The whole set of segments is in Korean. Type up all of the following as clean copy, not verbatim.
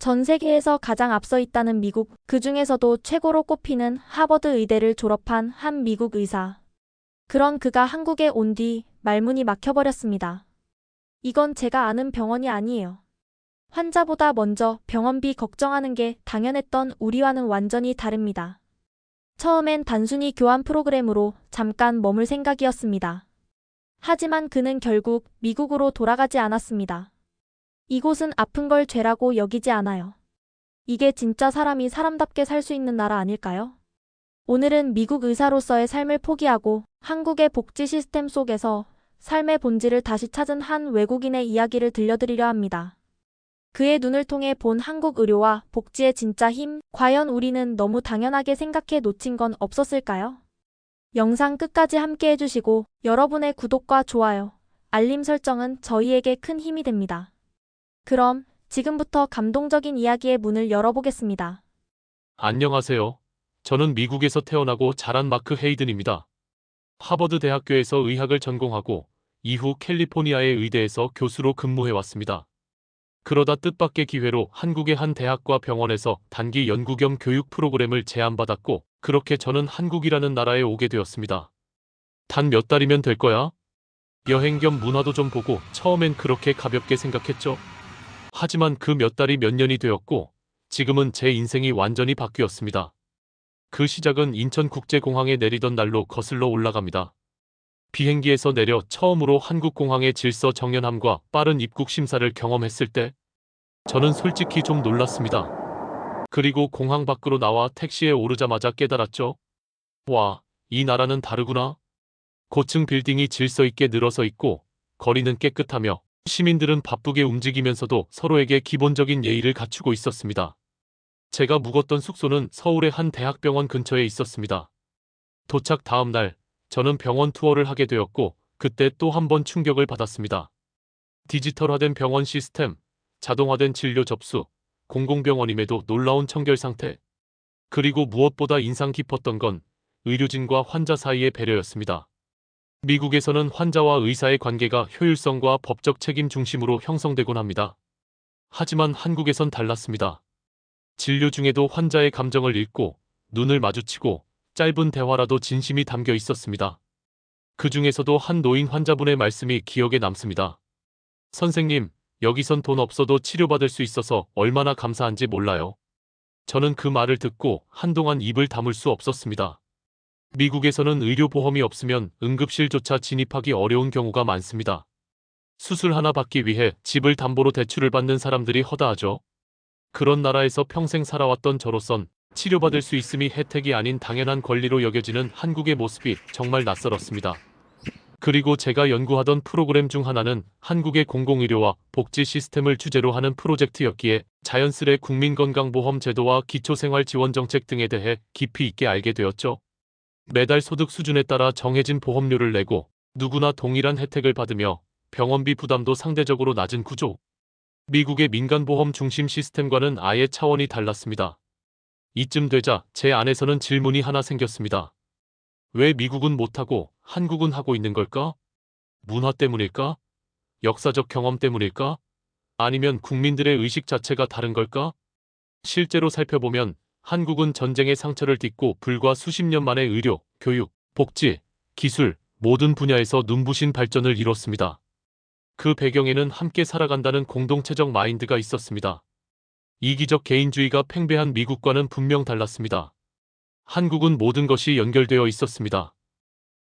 전 세계에서 가장 앞서 있다는 미국, 그 중에서도 최고로 꼽히는 하버드 의대를 졸업한 한 미국 의사. 그런 그가 한국에 온 뒤 말문이 막혀버렸습니다. 이건 제가 아는 병원이 아니에요. 환자보다 먼저 병원비 걱정하는 게 당연했던 우리와는 완전히 다릅니다. 처음엔 단순히 교환 프로그램으로 잠깐 머물 생각이었습니다. 하지만 그는 결국 미국으로 돌아가지 않았습니다. 이곳은 아픈 걸 죄라고 여기지 않아요. 이게 진짜 사람이 사람답게 살 수 있는 나라 아닐까요? 오늘은 미국 의사로서의 삶을 포기하고 한국의 복지 시스템 속에서 삶의 본질을 다시 찾은 한 외국인의 이야기를 들려드리려 합니다. 그의 눈을 통해 본 한국 의료와 복지의 진짜 힘, 과연 우리는 너무 당연하게 생각해 놓친 건 없었을까요? 영상 끝까지 함께 해주시고 여러분의 구독과 좋아요, 알림 설정은 저희에게 큰 힘이 됩니다. 그럼 지금부터 감동적인 이야기의 문을 열어보겠습니다. 안녕하세요. 저는 미국에서 태어나고 자란 마크 헤이든입니다. 하버드 대학교에서 의학을 전공하고 이후 캘리포니아의 의대에서 교수로 근무해왔습니다. 그러다 뜻밖의 기회로 한국의 한 대학과 병원에서 단기 연구 겸 교육 프로그램을 제안받았고, 그렇게 저는 한국이라는 나라에 오게 되었습니다. 단 몇 달이면 될 거야? 여행 겸 문화도 좀 보고 처음엔 그렇게 가볍게 생각했죠. 하지만 그 몇 달이 몇 년이 되었고, 지금은 제 인생이 완전히 바뀌었습니다. 그 시작은 인천국제공항에 내리던 날로 거슬러 올라갑니다. 비행기에서 내려 처음으로 한국공항의 질서 정연함과 빠른 입국 심사를 경험했을 때 저는 솔직히 좀 놀랐습니다. 그리고 공항 밖으로 나와 택시에 오르자마자 깨달았죠. 와, 이 나라는 다르구나. 고층 빌딩이 질서 있게 늘어서 있고 거리는 깨끗하며 시민들은 바쁘게 움직이면서도 서로에게 기본적인 예의를 갖추고 있었습니다. 제가 묵었던 숙소는 서울의 한 대학병원 근처에 있었습니다. 도착 다음 날 저는 병원 투어를 하게 되었고, 그때 또 한 번 충격을 받았습니다. 디지털화된 병원 시스템, 자동화된 진료 접수, 공공병원임에도 놀라운 청결 상태. 그리고 무엇보다 인상 깊었던 건 의료진과 환자 사이의 배려였습니다. 미국에서는 환자와 의사의 관계가 효율성과 법적 책임 중심으로 형성되곤 합니다. 하지만 한국에선 달랐습니다. 진료 중에도 환자의 감정을 읽고 눈을 마주치고 짧은 대화라도 진심이 담겨 있었습니다. 그 중에서도 한 노인 환자분의 말씀이 기억에 남습니다. 선생님, 여기선 돈 없어도 치료받을 수 있어서 얼마나 감사한지 몰라요. 저는 그 말을 듣고 한동안 입을 다물 수 없었습니다. 미국에서는 의료보험이 없으면 응급실조차 진입하기 어려운 경우가 많습니다. 수술 하나 받기 위해 집을 담보로 대출을 받는 사람들이 허다하죠. 그런 나라에서 평생 살아왔던 저로선 치료받을 수 있음이 혜택이 아닌 당연한 권리로 여겨지는 한국의 모습이 정말 낯설었습니다. 그리고 제가 연구하던 프로그램 중 하나는 한국의 공공의료와 복지 시스템을 주제로 하는 프로젝트였기에 자연스레 국민건강보험 제도와 기초생활지원정책 등에 대해 깊이 있게 알게 되었죠. 매달 소득 수준에 따라 정해진 보험료를 내고 누구나 동일한 혜택을 받으며 병원비 부담도 상대적으로 낮은 구조. 미국의 민간보험 중심 시스템과는 아예 차원이 달랐습니다. 이쯤 되자 제 안에서는 질문이 하나 생겼습니다. 왜 미국은 못하고 한국은 하고 있는 걸까? 문화 때문일까? 역사적 경험 때문일까? 아니면 국민들의 의식 자체가 다른 걸까? 실제로 살펴보면 한국은 전쟁의 상처를 딛고 불과 수십 년 만에 의료, 교육, 복지, 기술 모든 분야에서 눈부신 발전을 이뤘습니다. 그 배경에는 함께 살아간다는 공동체적 마인드가 있었습니다. 이기적 개인주의가 팽배한 미국과는 분명 달랐습니다. 한국은 모든 것이 연결되어 있었습니다.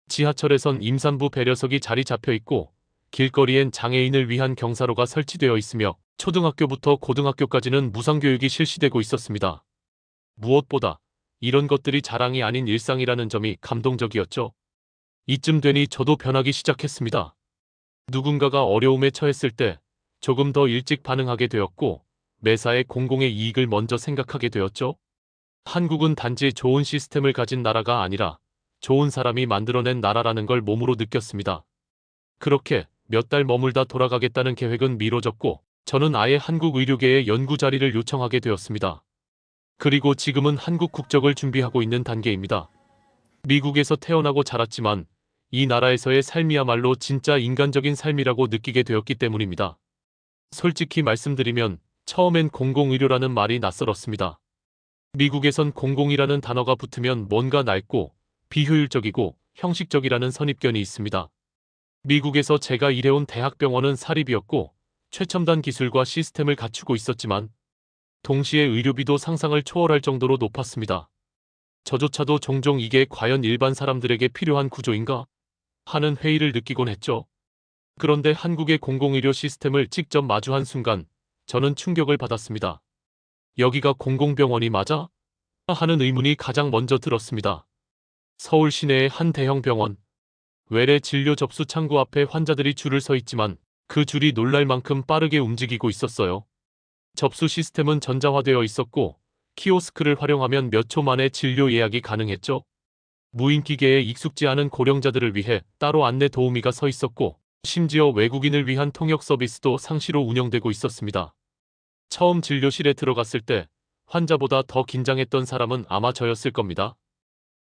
지하철에선 임산부 배려석이 자리 잡혀 있고 길거리엔 장애인을 위한 경사로가 설치되어 있으며 초등학교부터 고등학교까지는 무상교육이 실시되고 있었습니다. 무엇보다 이런 것들이 자랑이 아닌 일상이라는 점이 감동적이었죠. 이쯤 되니 저도 변하기 시작했습니다. 누군가가 어려움에 처했을 때 조금 더 일찍 반응하게 되었고 매사에 공공의 이익을 먼저 생각하게 되었죠. 한국은 단지 좋은 시스템을 가진 나라가 아니라 좋은 사람이 만들어낸 나라라는 걸 몸으로 느꼈습니다. 그렇게 몇 달 머물다 돌아가겠다는 계획은 미뤄졌고 저는 아예 한국 의료계에 연구 자리를 요청하게 되었습니다. 그리고 지금은 한국 국적을 준비하고 있는 단계입니다. 미국에서 태어나고 자랐지만 이 나라에서의 삶이야말로 진짜 인간적인 삶이라고 느끼게 되었기 때문입니다. 솔직히 말씀드리면 처음엔 공공의료라는 말이 낯설었습니다. 미국에선 공공이라는 단어가 붙으면 뭔가 낡고 비효율적이고 형식적이라는 선입견이 있습니다. 미국에서 제가 일해온 대학병원은 사립이었고 최첨단 기술과 시스템을 갖추고 있었지만 동시에 의료비도 상상을 초월할 정도로 높았습니다. 저조차도 종종 이게 과연 일반 사람들에게 필요한 구조인가 하는 회의를 느끼곤 했죠. 그런데 한국의 공공의료 시스템을 직접 마주한 순간 저는 충격을 받았습니다. 여기가 공공병원이 맞아? 하는 의문이 가장 먼저 들었습니다. 서울 시내의 한 대형 병원. 외래 진료 접수 창구 앞에 환자들이 줄을 서 있지만 그 줄이 놀랄 만큼 빠르게 움직이고 있었어요. 접수 시스템은 전자화되어 있었고 키오스크를 활용하면 몇 초 만에 진료 예약이 가능했죠. 무인기계에 익숙지 않은 고령자들을 위해 따로 안내 도우미가 서 있었고 심지어 외국인을 위한 통역 서비스도 상시로 운영되고 있었습니다. 처음 진료실에 들어갔을 때 환자보다 더 긴장했던 사람은 아마 저였을 겁니다.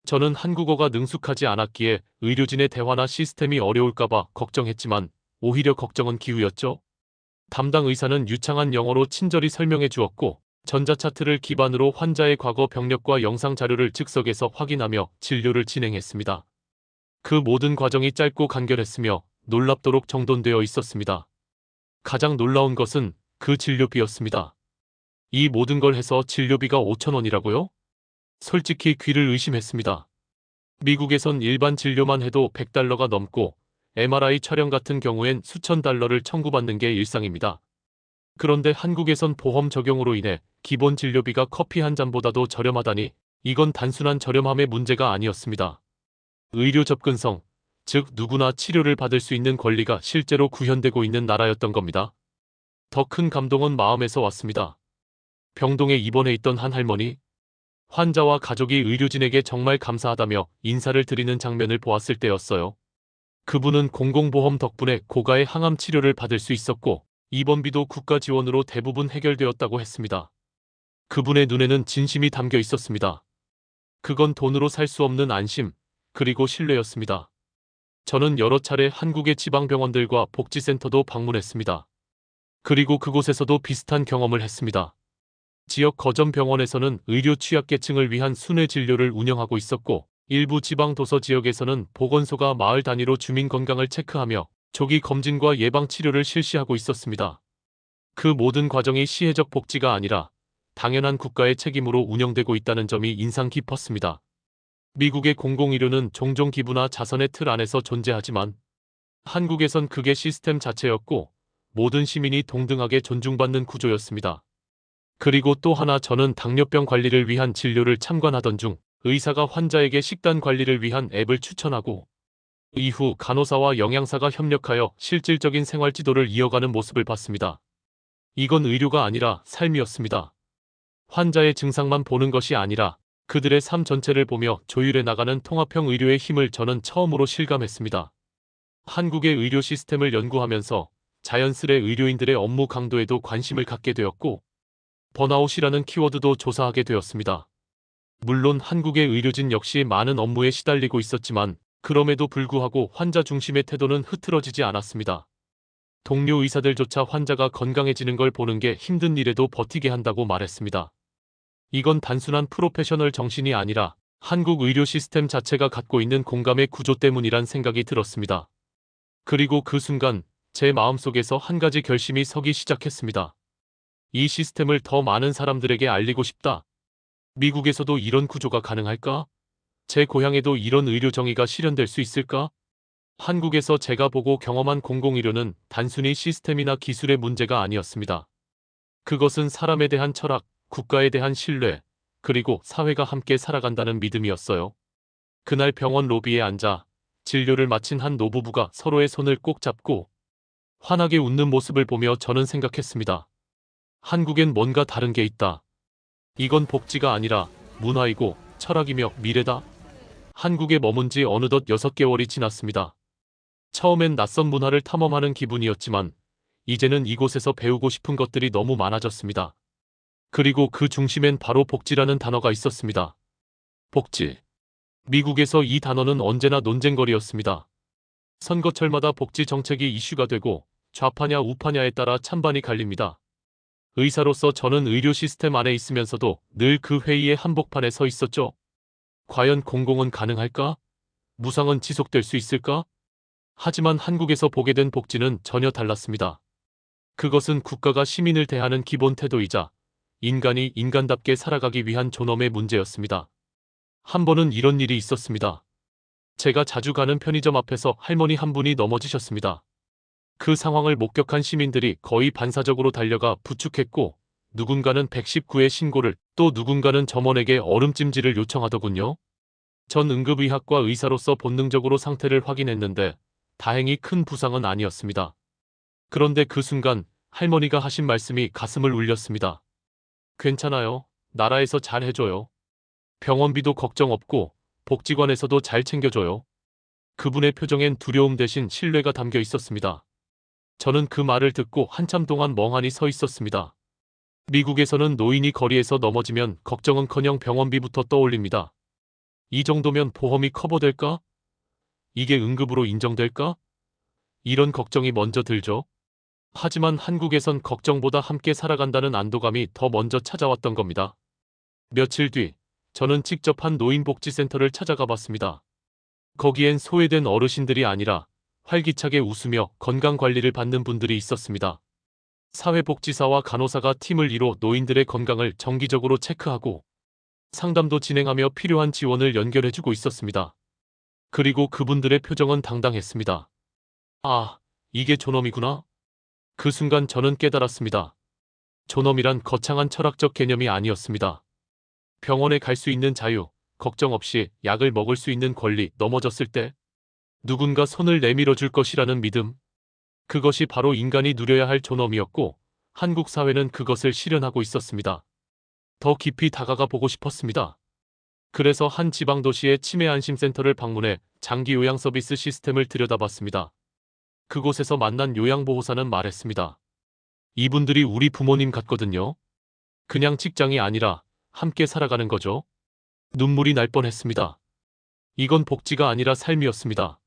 저는 한국어가 능숙하지 않았기에 의료진의 대화나 시스템이 어려울까봐 걱정했지만 오히려 걱정은 기우였죠. 담당 의사는 유창한 영어로 친절히 설명해 주었고 전자차트를 기반으로 환자의 과거 병력과 영상 자료를 즉석에서 확인하며 진료를 진행했습니다. 그 모든 과정이 짧고 간결했으며 놀랍도록 정돈되어 있었습니다. 가장 놀라운 것은 그 진료비였습니다. 이 모든 걸 해서 진료비가 5,000원이라고요? 솔직히 귀를 의심했습니다. 미국에선 일반 진료만 해도 100달러가 넘고 MRI 촬영 같은 경우엔 수천 달러를 청구받는 게 일상입니다. 그런데 한국에선 보험 적용으로 인해 기본 진료비가 커피 한 잔보다도 저렴하다니 이건 단순한 저렴함의 문제가 아니었습니다. 의료 접근성, 즉 누구나 치료를 받을 수 있는 권리가 실제로 구현되고 있는 나라였던 겁니다. 더 큰 감동은 마음에서 왔습니다. 병동에 입원해 있던 한 할머니, 환자와 가족이 의료진에게 정말 감사하다며 인사를 드리는 장면을 보았을 때였어요. 그분은 공공보험 덕분에 고가의 항암 치료를 받을 수 있었고 입원비도 국가 지원으로 대부분 해결되었다고 했습니다. 그분의 눈에는 진심이 담겨 있었습니다. 그건 돈으로 살 수 없는 안심, 그리고 신뢰였습니다. 저는 여러 차례 한국의 지방병원들과 복지센터도 방문했습니다. 그리고 그곳에서도 비슷한 경험을 했습니다. 지역 거점병원에서는 의료 취약계층을 위한 순회 진료를 운영하고 있었고 일부 지방 도서 지역에서는 보건소가 마을 단위로 주민 건강을 체크하며 조기 검진과 예방 치료를 실시하고 있었습니다. 그 모든 과정이 시혜적 복지가 아니라 당연한 국가의 책임으로 운영되고 있다는 점이 인상 깊었습니다. 미국의 공공의료는 종종 기부나 자선의 틀 안에서 존재하지만 한국에선 그게 시스템 자체였고 모든 시민이 동등하게 존중받는 구조였습니다. 그리고 또 하나 저는 당뇨병 관리를 위한 진료를 참관하던 중 의사가 환자에게 식단 관리를 위한 앱을 추천하고 이후 간호사와 영양사가 협력하여 실질적인 생활 지도를 이어가는 모습을 봤습니다. 이건 의료가 아니라 삶이었습니다. 환자의 증상만 보는 것이 아니라 그들의 삶 전체를 보며 조율해 나가는 통합형 의료의 힘을 저는 처음으로 실감했습니다. 한국의 의료 시스템을 연구하면서 자연스레 의료인들의 업무 강도에도 관심을 갖게 되었고 번아웃이라는 키워드도 조사하게 되었습니다. 물론 한국의 의료진 역시 많은 업무에 시달리고 있었지만 그럼에도 불구하고 환자 중심의 태도는 흐트러지지 않았습니다. 동료 의사들조차 환자가 건강해지는 걸 보는 게 힘든 일에도 버티게 한다고 말했습니다. 이건 단순한 프로페셔널 정신이 아니라 한국 의료 시스템 자체가 갖고 있는 공감의 구조 때문이란 생각이 들었습니다. 그리고 그 순간 제 마음속에서 한 가지 결심이 서기 시작했습니다. 이 시스템을 더 많은 사람들에게 알리고 싶다. 미국에서도 이런 구조가 가능할까? 제 고향에도 이런 의료 정의가 실현될 수 있을까? 한국에서 제가 보고 경험한 공공의료는 단순히 시스템이나 기술의 문제가 아니었습니다. 그것은 사람에 대한 철학, 국가에 대한 신뢰, 그리고 사회가 함께 살아간다는 믿음이었어요. 그날 병원 로비에 앉아 진료를 마친 한 노부부가 서로의 손을 꼭 잡고 환하게 웃는 모습을 보며 저는 생각했습니다. 한국엔 뭔가 다른 게 있다. 이건 복지가 아니라 문화이고 철학이며 미래다. 한국에 머문 지 어느덧 6개월이 지났습니다. 처음엔 낯선 문화를 탐험하는 기분이었지만 이제는 이곳에서 배우고 싶은 것들이 너무 많아졌습니다. 그리고 그 중심엔 바로 복지라는 단어가 있었습니다. 복지. 미국에서 이 단어는 언제나 논쟁거리였습니다. 선거철마다 복지 정책이 이슈가 되고 좌파냐 우파냐에 따라 찬반이 갈립니다. 의사로서 저는 의료 시스템 안에 있으면서도 늘 그 회의의 한복판에 서 있었죠. 과연 공공은 가능할까? 무상은 지속될 수 있을까? 하지만 한국에서 보게 된 복지는 전혀 달랐습니다. 그것은 국가가 시민을 대하는 기본 태도이자 인간이 인간답게 살아가기 위한 존엄의 문제였습니다. 한 번은 이런 일이 있었습니다. 제가 자주 가는 편의점 앞에서 할머니 한 분이 넘어지셨습니다. 그 상황을 목격한 시민들이 거의 반사적으로 달려가 부축했고 누군가는 119에 신고를 또 누군가는 점원에게 얼음찜질을 요청하더군요. 전 응급의학과 의사로서 본능적으로 상태를 확인했는데 다행히 큰 부상은 아니었습니다. 그런데 그 순간 할머니가 하신 말씀이 가슴을 울렸습니다. 괜찮아요. 나라에서 잘 해줘요. 병원비도 걱정 없고 복지관에서도 잘 챙겨줘요. 그분의 표정엔 두려움 대신 신뢰가 담겨 있었습니다. 저는 그 말을 듣고 한참 동안 멍하니 서 있었습니다. 미국에서는 노인이 거리에서 넘어지면 걱정은커녕 병원비부터 떠올립니다. 이 정도면 보험이 커버될까? 이게 응급으로 인정될까? 이런 걱정이 먼저 들죠. 하지만 한국에선 걱정보다 함께 살아간다는 안도감이 더 먼저 찾아왔던 겁니다. 며칠 뒤 저는 직접 한 노인복지센터를 찾아가 봤습니다. 거기엔 소외된 어르신들이 아니라 활기차게 웃으며 건강관리를 받는 분들이 있었습니다. 사회복지사와 간호사가 팀을 이뤄 노인들의 건강을 정기적으로 체크하고 상담도 진행하며 필요한 지원을 연결해주고 있었습니다. 그리고 그분들의 표정은 당당했습니다. 아, 이게 존엄이구나. 그 순간 저는 깨달았습니다. 존엄이란 거창한 철학적 개념이 아니었습니다. 병원에 갈 수 있는 자유, 걱정 없이 약을 먹을 수 있는 권리, 넘어졌을 때 누군가 손을 내밀어 줄 것이라는 믿음. 그것이 바로 인간이 누려야 할 존엄이었고 한국 사회는 그것을 실현하고 있었습니다. 더 깊이 다가가 보고 싶었습니다. 그래서 한 지방도시의 치매안심센터를 방문해 장기 요양 서비스 시스템을 들여다봤습니다. 그곳에서 만난 요양보호사는 말했습니다. 이분들이 우리 부모님 같거든요. 그냥 직장이 아니라 함께 살아가는 거죠. 눈물이 날 뻔했습니다. 이건 복지가 아니라 삶이었습니다.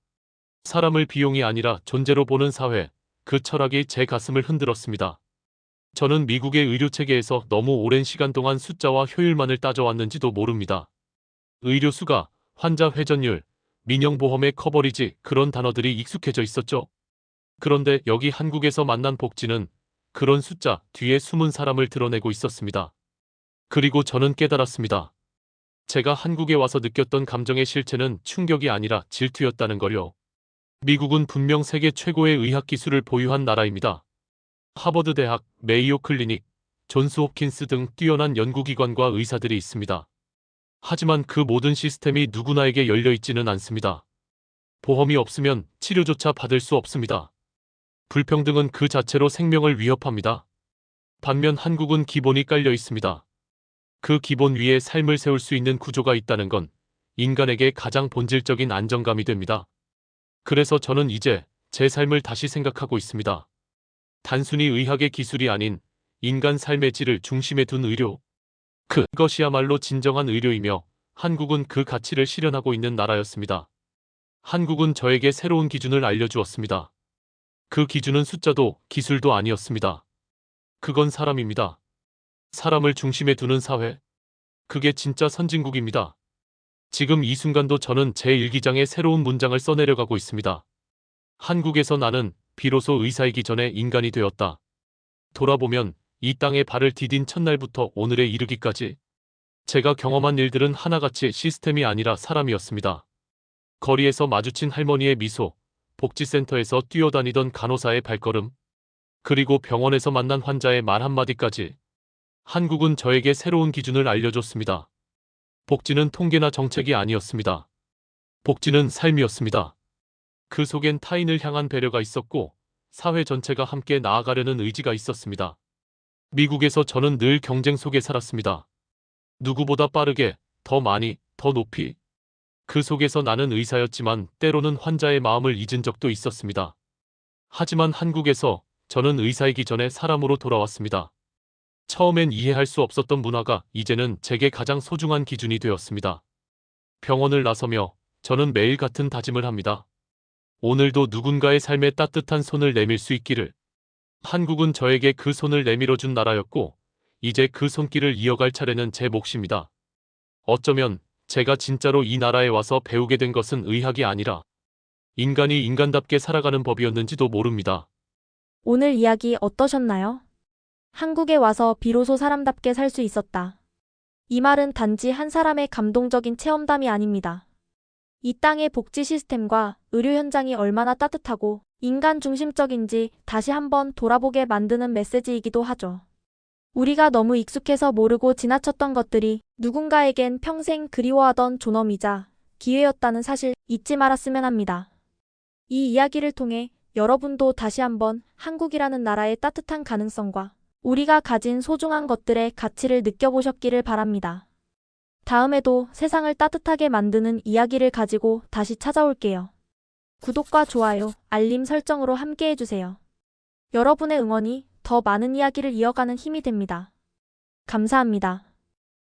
사람을 비용이 아니라 존재로 보는 사회, 그 철학이 제 가슴을 흔들었습니다. 저는 미국의 의료체계에서 너무 오랜 시간 동안 숫자와 효율만을 따져왔는지도 모릅니다. 의료수가, 환자 회전율, 민영보험의 커버리지 그런 단어들이 익숙해져 있었죠. 그런데 여기 한국에서 만난 복지는 그런 숫자 뒤에 숨은 사람을 드러내고 있었습니다. 그리고 저는 깨달았습니다. 제가 한국에 와서 느꼈던 감정의 실체는 충격이 아니라 질투였다는 걸요. 미국은 분명 세계 최고의 의학 기술을 보유한 나라입니다. 하버드 대학, 메이오 클리닉, 존스 홉킨스 등 뛰어난 연구기관과 의사들이 있습니다. 하지만 그 모든 시스템이 누구나에게 열려 있지는 않습니다. 보험이 없으면 치료조차 받을 수 없습니다. 불평등은 그 자체로 생명을 위협합니다. 반면 한국은 기본이 깔려 있습니다. 그 기본 위에 삶을 세울 수 있는 구조가 있다는 건 인간에게 가장 본질적인 안정감이 됩니다. 그래서 저는 이제 제 삶을 다시 생각하고 있습니다. 단순히 의학의 기술이 아닌 인간 삶의 질을 중심에 둔 의료. 그것이야말로 진정한 의료이며 한국은 그 가치를 실현하고 있는 나라였습니다. 한국은 저에게 새로운 기준을 알려주었습니다. 그 기준은 숫자도 기술도 아니었습니다. 그건 사람입니다. 사람을 중심에 두는 사회. 그게 진짜 선진국입니다. 지금 이 순간도 저는 제 일기장에 새로운 문장을 써내려가고 있습니다. 한국에서 나는 비로소 의사이기 전에 인간이 되었다. 돌아보면 이 땅에 발을 디딘 첫날부터 오늘에 이르기까지 제가 경험한 일들은 하나같이 시스템이 아니라 사람이었습니다. 거리에서 마주친 할머니의 미소, 복지센터에서 뛰어다니던 간호사의 발걸음, 그리고 병원에서 만난 환자의 말 한마디까지 한국은 저에게 새로운 기준을 알려줬습니다. 복지는 통계나 정책이 아니었습니다. 복지는 삶이었습니다. 그 속엔 타인을 향한 배려가 있었고 사회 전체가 함께 나아가려는 의지가 있었습니다. 미국에서 저는 늘 경쟁 속에 살았습니다. 누구보다 빠르게, 더 많이, 더 높이. 그 속에서 나는 의사였지만 때로는 환자의 마음을 잊은 적도 있었습니다. 하지만 한국에서 저는 의사이기 전에 사람으로 돌아왔습니다. 처음엔 이해할 수 없었던 문화가 이제는 제게 가장 소중한 기준이 되었습니다. 병원을 나서며 저는 매일 같은 다짐을 합니다. 오늘도 누군가의 삶에 따뜻한 손을 내밀 수 있기를. 한국은 저에게 그 손을 내밀어준 나라였고, 이제 그 손길을 이어갈 차례는 제 몫입니다. 어쩌면 제가 진짜로 이 나라에 와서 배우게 된 것은 의학이 아니라 인간이 인간답게 살아가는 법이었는지도 모릅니다. 오늘 이야기 어떠셨나요? 한국에 와서 비로소 사람답게 살 수 있었다. 이 말은 단지 한 사람의 감동적인 체험담이 아닙니다. 이 땅의 복지 시스템과 의료 현장이 얼마나 따뜻하고 인간 중심적인지 다시 한번 돌아보게 만드는 메시지이기도 하죠. 우리가 너무 익숙해서 모르고 지나쳤던 것들이 누군가에겐 평생 그리워하던 존엄이자 기회였다는 사실 잊지 말았으면 합니다. 이 이야기를 통해 여러분도 다시 한번 한국이라는 나라의 따뜻한 가능성과 우리가 가진 소중한 것들의 가치를 느껴보셨기를 바랍니다. 다음에도 세상을 따뜻하게 만드는 이야기를 가지고 다시 찾아올게요. 구독과 좋아요, 알림 설정으로 함께 해주세요. 여러분의 응원이 더 많은 이야기를 이어가는 힘이 됩니다. 감사합니다.